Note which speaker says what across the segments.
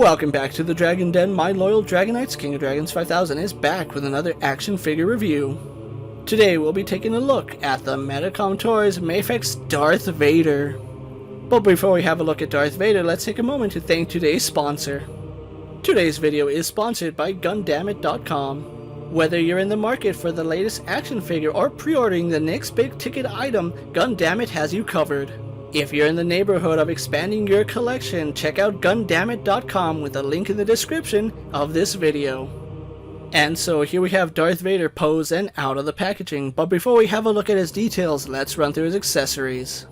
Speaker 1: Welcome back to the Dragon Den. My loyal Dragonites, King of Dragons 5000 is back with another action figure review. Today we'll be taking a look at the Medicom Toys Mafex Darth Vader. But before we have a look at Darth Vader, let's take a moment to thank today's sponsor. Today's video is sponsored by Gundamit.com. Whether you're in the market for the latest action figure or pre-ordering the next big ticket item, Gundamit has you covered. If you're in the neighborhood of expanding your collection, check out Gundamit.com with a link in the description of this video. And so here we have Darth Vader posed and out of the packaging, but before we have a look at his details, let's run through his accessories.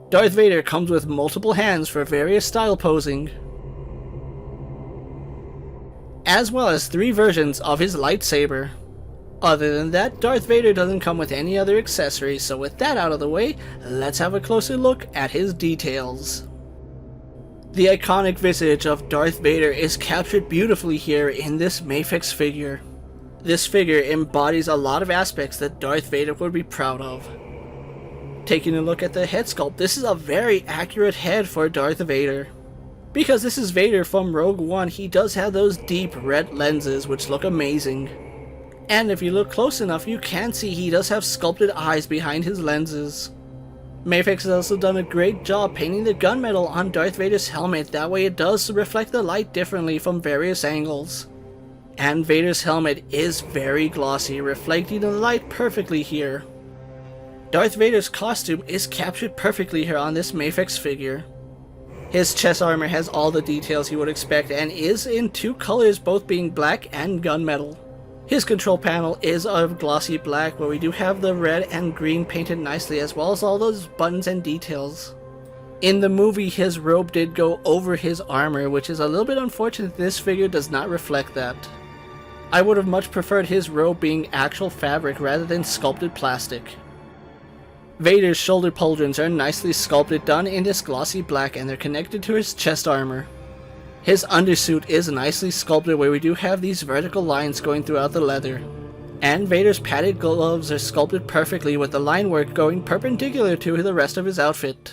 Speaker 1: Darth Vader comes with multiple hands for various style posing, as well as 3 versions of his lightsaber. Other than that, Darth Vader doesn't come with any other accessories, so with that out of the way, let's have a closer look at his details. The iconic visage of Darth Vader is captured beautifully here in this Mafex figure. This figure embodies a lot of aspects that Darth Vader would be proud of. Taking a look at the head sculpt, this is a very accurate head for Darth Vader. Because this is Vader from Rogue One, he does have those deep red lenses which look amazing. And if you look close enough, you can see he does have sculpted eyes behind his lenses. Mafex has also done a great job painting the gunmetal on Darth Vader's helmet, that way it does reflect the light differently from various angles. And Vader's helmet is very glossy, reflecting the light perfectly here. Darth Vader's costume is captured perfectly here on this Mafex figure. His chest armor has all the details you would expect and is in 2 colors, both being black and gunmetal. His control panel is of glossy black, where we do have the red and green painted nicely, as well as all those buttons and details. In the movie, his robe did go over his armor, which is a little bit unfortunate. This figure does not reflect that. I would have much preferred his robe being actual fabric rather than sculpted plastic. Vader's shoulder pauldrons are nicely sculpted, done in this glossy black, and they're connected to his chest armor. His undersuit is nicely sculpted, where we do have these vertical lines going throughout the leather. And Vader's padded gloves are sculpted perfectly, with the line work going perpendicular to the rest of his outfit.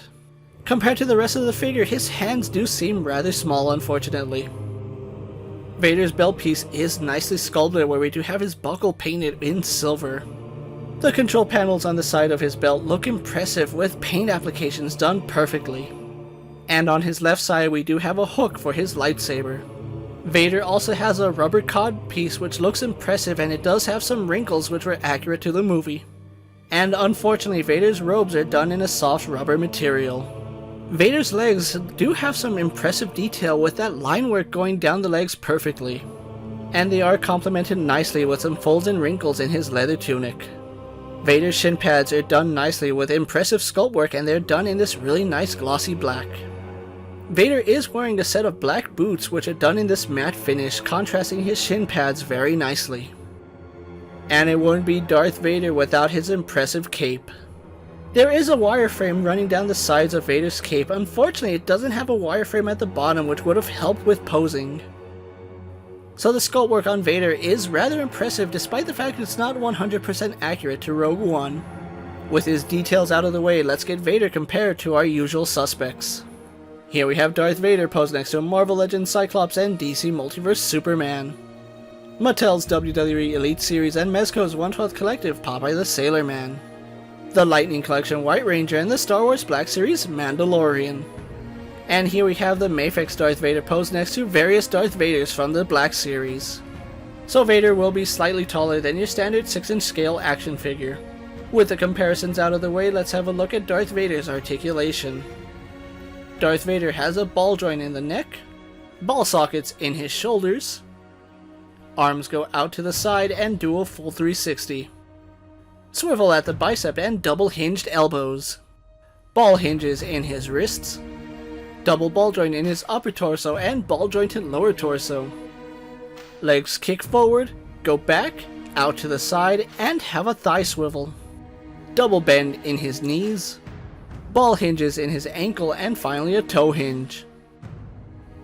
Speaker 1: Compared to the rest of the figure, his hands do seem rather small, unfortunately. Vader's belt piece is nicely sculpted, where we do have his buckle painted in silver. The control panels on the side of his belt look impressive, with paint applications done perfectly. And on his left side we do have a hook for his lightsaber. Vader also has a rubber cod piece which looks impressive, and it does have some wrinkles which were accurate to the movie. And unfortunately, Vader's robes are done in a soft rubber material. Vader's legs do have some impressive detail, with that line work going down the legs perfectly. And they are complemented nicely with some folds and wrinkles in his leather tunic. Vader's shin pads are done nicely with impressive sculpt work, and they're done in this really nice glossy black. Vader is wearing a set of black boots which are done in this matte finish, contrasting his shin pads very nicely. And it wouldn't be Darth Vader without his impressive cape. There is a wireframe running down the sides of Vader's cape. Unfortunately, it doesn't have a wireframe at the bottom, which would have helped with posing. So the sculpt work on Vader is rather impressive, despite the fact it's not 100% accurate to Rogue One. With his details out of the way, let's get Vader compared to our usual suspects. Here we have Darth Vader posed next to Marvel Legends Cyclops and DC Multiverse Superman. Mattel's WWE Elite Series and Mezco's 1/12 Collective Popeye the Sailor Man. The Lightning Collection White Ranger and the Star Wars Black Series Mandalorian. And here we have the Mafex Darth Vader posed next to various Darth Vaders from the Black Series. So Vader will be slightly taller than your standard 6-inch scale action figure. With the comparisons out of the way, let's have a look at Darth Vader's articulation. Darth Vader has a ball joint in the neck, ball sockets in his shoulders, arms go out to the side and do a full 360, swivel at the bicep and double hinged elbows, ball hinges in his wrists, double ball joint in his upper torso and ball jointed lower torso, legs kick forward, go back, out to the side and have a thigh swivel, double bend in his knees, ball hinges in his ankle, and finally a toe hinge.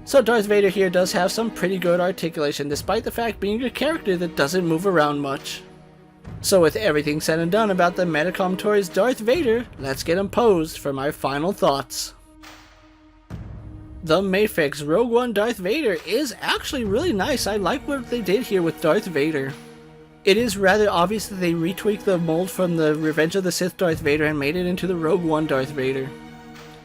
Speaker 1: So Darth Vader here does have some pretty good articulation, despite the fact being a character that doesn't move around much. So with everything said and done about the Medicom Toys Darth Vader, let's get him posed for my final thoughts. The Mafex Rogue One Darth Vader is actually really nice. I like what they did here with Darth Vader. It is rather obvious that they retweaked the mold from the Revenge of the Sith Darth Vader and made it into the Rogue One Darth Vader.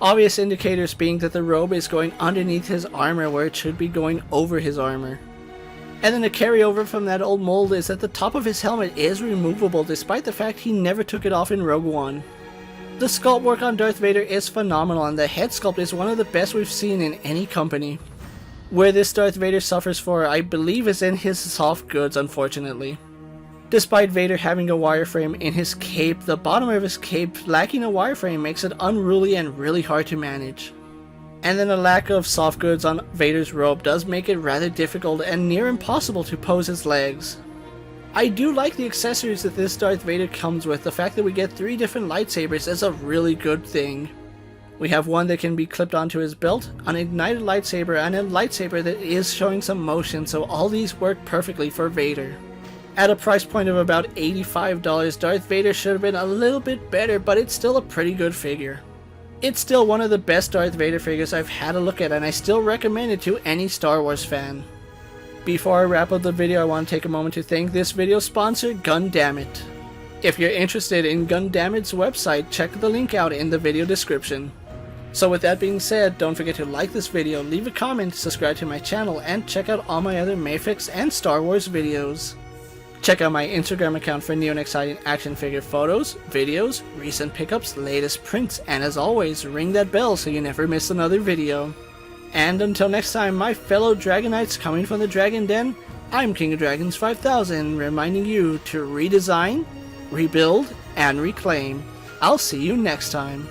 Speaker 1: Obvious indicators being that the robe is going underneath his armor where it should be going over his armor. And then the carryover from that old mold is that the top of his helmet is removable despite the fact he never took it off in Rogue One. The sculpt work on Darth Vader is phenomenal and the head sculpt is one of the best we've seen in any company. Where this Darth Vader suffers for, I believe, is in his soft goods, unfortunately. Despite Vader having a wireframe in his cape, the bottom of his cape lacking a wireframe makes it unruly and really hard to manage. And then a lack of soft goods on Vader's robe does make it rather difficult and near impossible to pose his legs. I do like the accessories that this Darth Vader comes with. The fact that we get 3 different lightsabers is a really good thing. We have one that can be clipped onto his belt, an ignited lightsaber, and a lightsaber that is showing some motion, so all these work perfectly for Vader. At a price point of about $85, Darth Vader should have been a little bit better, but it's still a pretty good figure. It's still one of the best Darth Vader figures I've had a look at, and I still recommend it to any Star Wars fan. Before I wrap up the video, I want to take a moment to thank this video's sponsor, Gundammit. If you're interested in Gundammit's website, check the link out in the video description. So with that being said, don't forget to like this video, leave a comment, subscribe to my channel, and check out all my other Mafex and Star Wars videos. Check out my Instagram account for new and exciting action figure photos, videos, recent pickups, latest prints, and as always, ring that bell so you never miss another video. And until next time, my fellow Dragonites coming from the Dragon Den, I'm King of Dragons 5000, reminding you to redesign, rebuild, and reclaim. I'll see you next time.